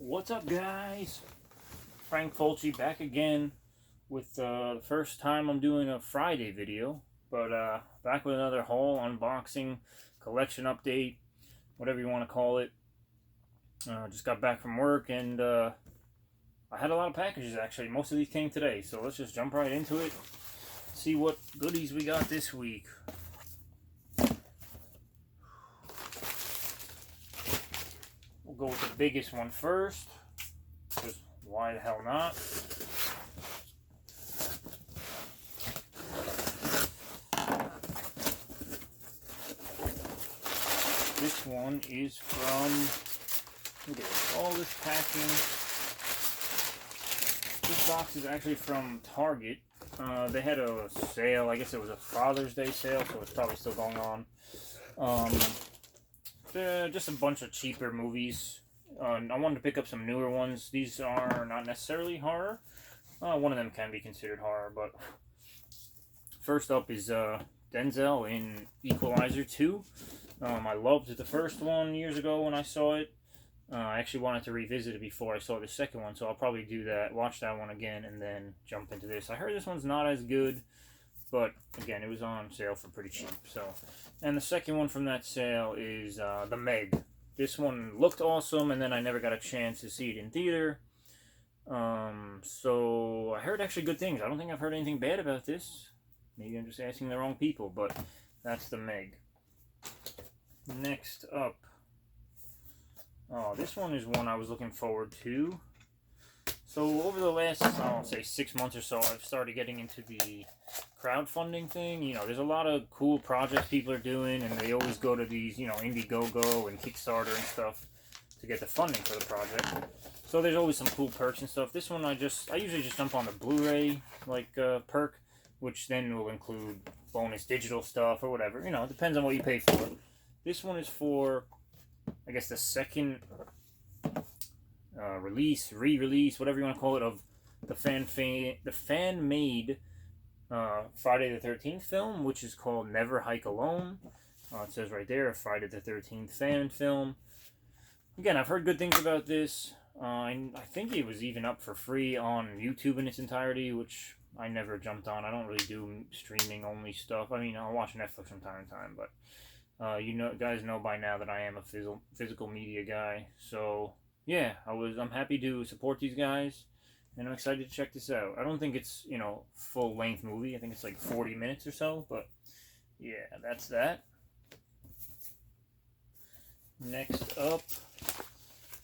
What's up, guys? Frank Fulci back again with the first time I'm doing a Friday video, but back with another haul, unboxing, collection update, whatever you want to call it. Just got back from work and I had a lot of packages actually. Most of these came today, so let's just jump right into it. See what goodies we got this week. We'll go with the biggest one first, because why the hell not? This one is from, look at all this packing. This box is actually from Target. They had a sale, I guess it was a Father's Day sale, so it's probably still going on. Just a bunch of cheaper movies. I wanted to pick up some newer ones. These are not necessarily horror. One of them can be considered horror, but first up is Denzel in Equalizer 2. I loved the first one years ago when I saw it. I actually wanted to revisit it before I saw the second one, so I'll probably do that, watch that one again, and then jump into this. I heard this one's not as good, but again, it was on sale for pretty cheap. So, and the second one from that sale is The Meg. This one looked awesome, and then I never got a chance to see it in theater. So I heard actually good things. I don't think I've heard anything bad about this. Maybe I'm just asking the wrong people, but that's The Meg. Next up, this one is one I was looking forward to. So over the last, I'll say 6 months or so, I've started getting into the crowdfunding thing. You know, there's a lot of cool projects people are doing, and they always go to these, Indiegogo and Kickstarter and stuff to get the funding for the project. So there's always some cool perks and stuff. This one I usually just jump on the Blu-ray perk, which then will include bonus digital stuff or whatever. You know, it depends on what you pay for. This one is for, I guess, the second re-release, whatever you want to call it, of the fan-made Friday the 13th film, which is called Never Hike Alone. It says right there, a Friday the 13th fan film. Again, I've heard good things about this. I think it was even up for free on YouTube in its entirety, which I never jumped on. I don't really do streaming-only stuff. I mean, I'll watch Netflix from time to time, but guys know by now that I am a physical media guy. So yeah, I'm happy to support these guys, and I'm excited to check this out. I don't think it's full length movie. I think it's like 40 minutes or so, but yeah, that's that. Next up,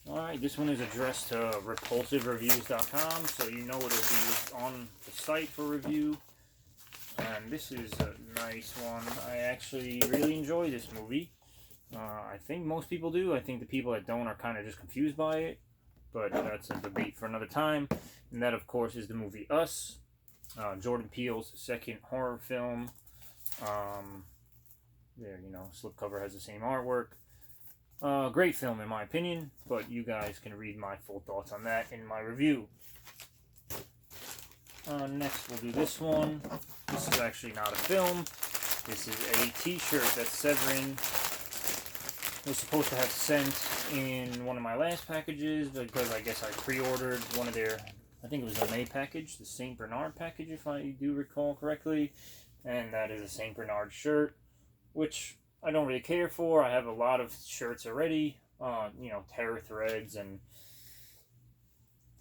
alright, this one is addressed to repulsivereviews.com, so you know it'll be on the site for review. And this is a nice one. I actually really enjoy this movie. I think most people do. I think the people that don't are kind of just confused by it. But that's a debate for another time. And that, of course, is the movie Us. Jordan Peele's second horror film. There, slipcover has the same artwork. Great film, in my opinion. But you guys can read my full thoughts on that in my review. Next, we'll do this one. This is actually not a film. This is a t-shirt that Severin was supposed to have sent in one of my last packages, because I guess I pre-ordered one of their, I think it was the May package, the St. Bernard package, if I do recall correctly. And that is a St. Bernard shirt, which I don't really care for. I have a lot of shirts already, Terror Threads and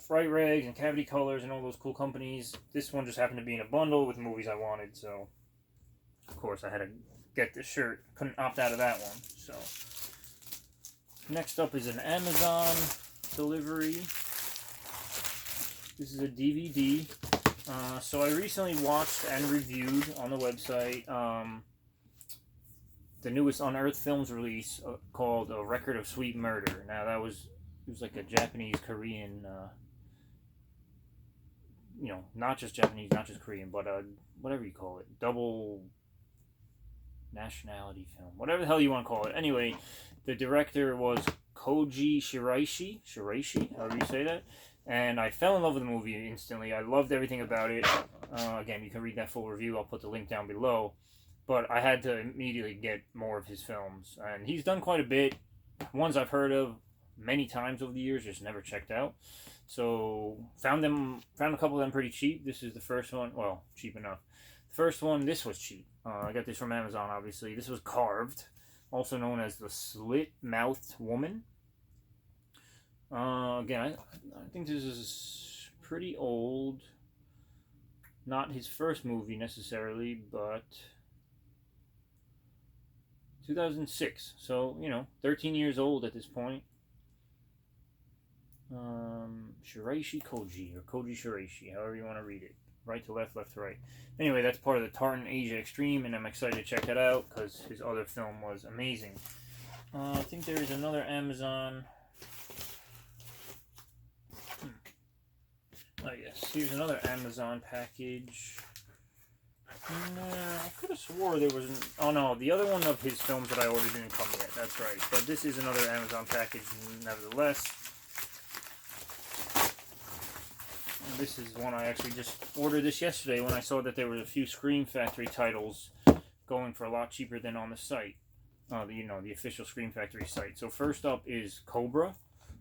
Fright Rags and Cavity Colors and all those cool companies. This one just happened to be in a bundle with movies I wanted, so of course I had to get this shirt. Couldn't opt out of that one. So next up is an Amazon delivery. This is a DVD. So I recently watched and reviewed on the website the newest Unearthed Films release called A Record of Sweet Murder. Now it was like a Japanese Korean not just Japanese, not just Korean, but whatever you call it, double nationality film, whatever the hell you want to call it. Anyway, the director was Koji Shiraishi, however you say that, and I fell in love with the movie instantly. I loved everything about it. Again, you can read that full review. I'll put the link down below. But I had to immediately get more of his films, and he's done quite a bit. Ones I've heard of, many times over the years, just never checked out. So found a couple of them pretty cheap. This is the first one. Well, cheap enough. The first one, this was cheap. I got this from Amazon, obviously. This was Carved, also known as the Slit-Mouthed Woman. Again, I think this is pretty old. Not his first movie necessarily, but 2006. So, 13 years old at this point. Shiraishi Koji, or Koji Shiraishi, however you want to read it. Right to left, left to right. Anyway, that's part of the Tartan Asia Extreme, and I'm excited to check that out because his other film was amazing. I think there is another Amazon. Oh yes, here's another Amazon package. I could have swore there was oh no, the other one of his films that I ordered didn't come yet, that's right. But this is another Amazon package nevertheless. And this is one I actually just ordered this yesterday when I saw that there were a few Scream Factory titles going for a lot cheaper than on the site. The official Scream Factory site. So first up is Cobra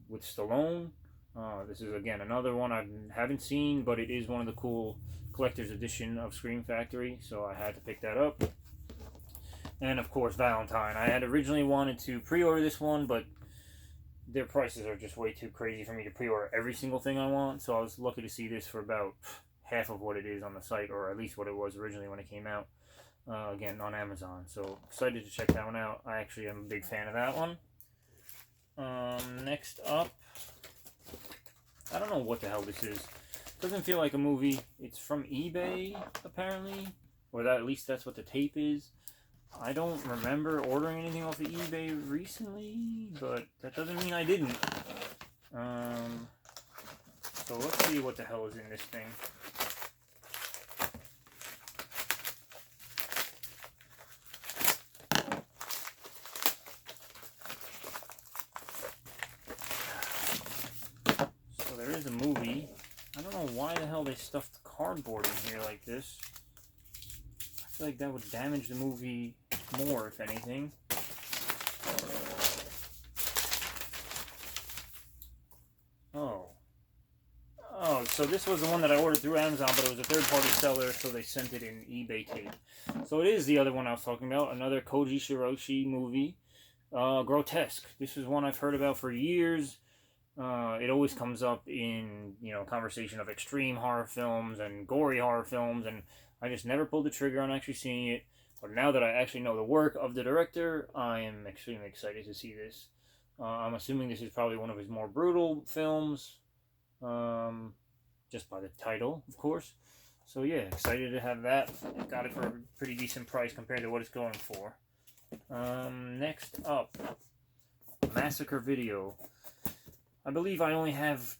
with Stallone. This is again another one I haven't seen, but it is one of the cool collector's edition of Scream Factory, so I had to pick that up. And of course Valentine. I had originally wanted to pre-order this one, but their prices are just way too crazy for me to pre-order every single thing I want, so I was lucky to see this for about half of what it is on the site, or at least what it was originally when it came out, again on Amazon. So excited to check that one out. I actually am a big fan of that one. Next up, I don't know what the hell this is. Doesn't feel like a movie. It's from eBay, apparently. Or at least that's what the tape is. I don't remember ordering anything off of eBay recently, but that doesn't mean I didn't. So let's see what the hell is in this thing. There is a movie. I don't know why the hell they stuffed cardboard in here like this. I feel like that would damage the movie more, if anything. Oh, so this was the one that I ordered through Amazon, but it was a third-party seller, so they sent it in eBay tape. So it is the other one I was talking about, another Koji Shiraishi movie. Grotesque. This is one I've heard about for years. It always comes up in, conversation of extreme horror films and gory horror films, and I just never pulled the trigger on actually seeing it. But now that I actually know the work of the director, I am extremely excited to see this. I'm assuming this is probably one of his more brutal films, just by the title, of course. So yeah, excited to have that. Got it for a pretty decent price compared to what it's going for. Next up, Massacre Video. I believe I only have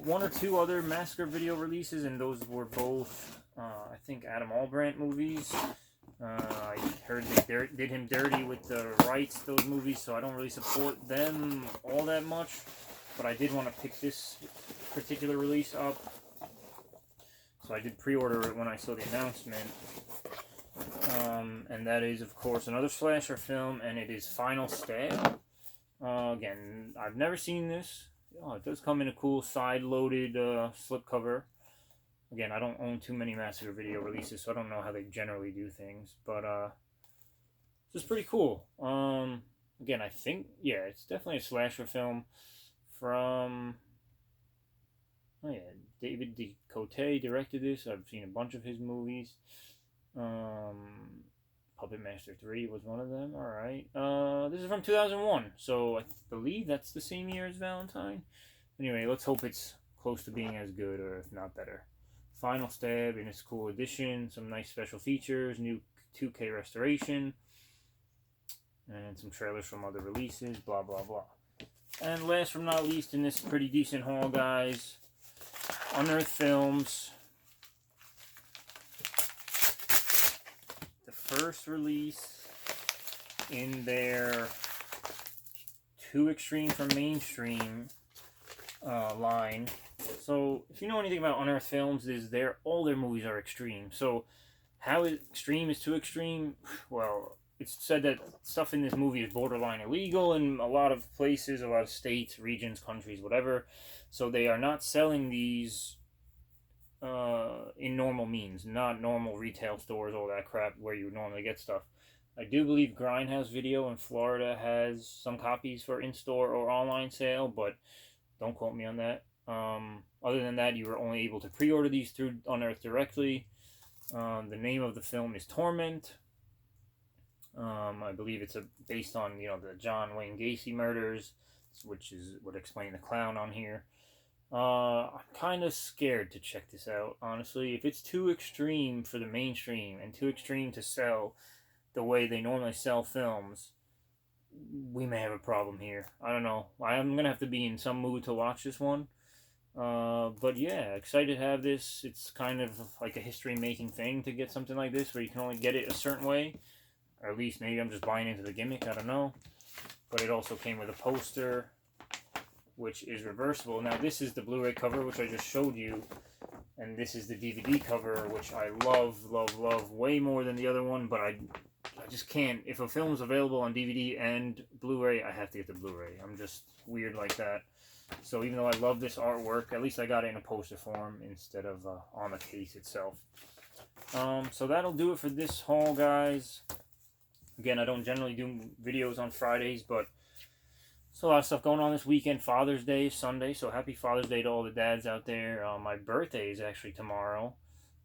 one or two other Massacre Video releases, and those were both, I think, Adam Albrandt movies. I heard they did him dirty with the rights to those movies, so I don't really support them all that much. But I did want to pick this particular release up. So I did pre-order it when I saw the announcement. And that is, of course, another slasher film, and it is Final Stab. Again, I've never seen this. Oh, it does come in a cool side-loaded slipcover. Again, I don't own too many Massacre Video releases, so I don't know how they generally do things. But this is pretty cool. Again, I think, yeah, it's definitely a slasher film from... Oh yeah, David DeCote directed this. I've seen a bunch of his movies. Puppet Master 3 was one of them. Alright. This is from 2001, so I believe that's the same year as Valentine. Anyway, let's hope it's close to being as good, or if not better. Final Stab in its cool edition, some nice special features, new 2K restoration, and some trailers from other releases, blah blah blah. And last but not least in this pretty decent haul, guys, Unearthed Films. The first release in their Too Extreme for Mainstream line. So if you know anything about Unearthed Films, all their movies are extreme. So how extreme is too extreme? Well, it's said that stuff in this movie is borderline illegal in a lot of places, a lot of states, regions, countries, whatever. So they are not selling these in normal means, not normal retail stores, all that crap where you would normally get stuff. I do believe Grindhouse Video in Florida has some copies for in-store or online sale, but don't quote me on that. Other than that, you were only able to pre-order these through Unearth directly. The name of the film is Torment. I believe it's based on the John Wayne Gacy murders, which is what explain the clown on here. I'm kind of scared to check this out, honestly. If it's too extreme for the mainstream and too extreme to sell the way they normally sell films, we may have a problem here. I don't know. I'm gonna have to be in some mood to watch this one. But yeah, excited to have this. It's kind of like a history-making thing to get something like this where you can only get it a certain way. Or at least maybe I'm just buying into the gimmick, I don't know. But it also came with a poster, which is reversible. Now this is the Blu-ray cover, which I just showed you. And this is the DVD cover, which I love way more than the other one. But I just can't. If a film's available on DVD and Blu-ray, I have to get the Blu-ray. I'm just weird like that. So even though I love this artwork, at least I got it in a poster form instead of on the case itself. So that'll do it for this haul, guys. Again, I don't generally do videos on Fridays, but there's a lot of stuff going on this weekend. Father's Day is Sunday, so happy Father's Day to all the dads out there. My birthday is actually tomorrow.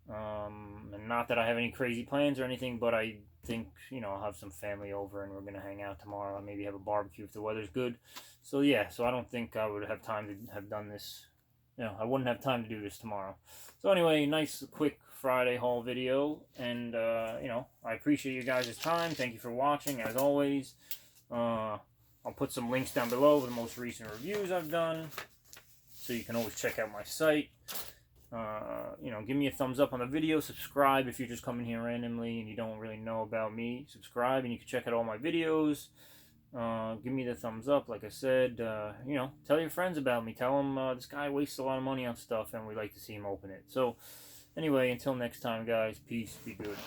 And not that I have any crazy plans or anything, but I think, I'll have some family over and we're going to hang out tomorrow and maybe have a barbecue if the weather's good. So yeah, so I don't think I would have time to have done this. I wouldn't have time to do this tomorrow. So anyway, nice quick Friday haul video, and I appreciate you guys' time. Thank you for watching, as always. I'll put some links down below with the most recent reviews I've done, so you can always check out my site. Give me a thumbs up on the video. Subscribe if you're just coming here randomly and you don't really know about me. Subscribe and you can check out all my videos. Give me the thumbs up, like I said. Tell your friends about me. Tell them this guy wastes a lot of money on stuff and we like to see him open it. So, anyway, until next time, guys. Peace. Be good.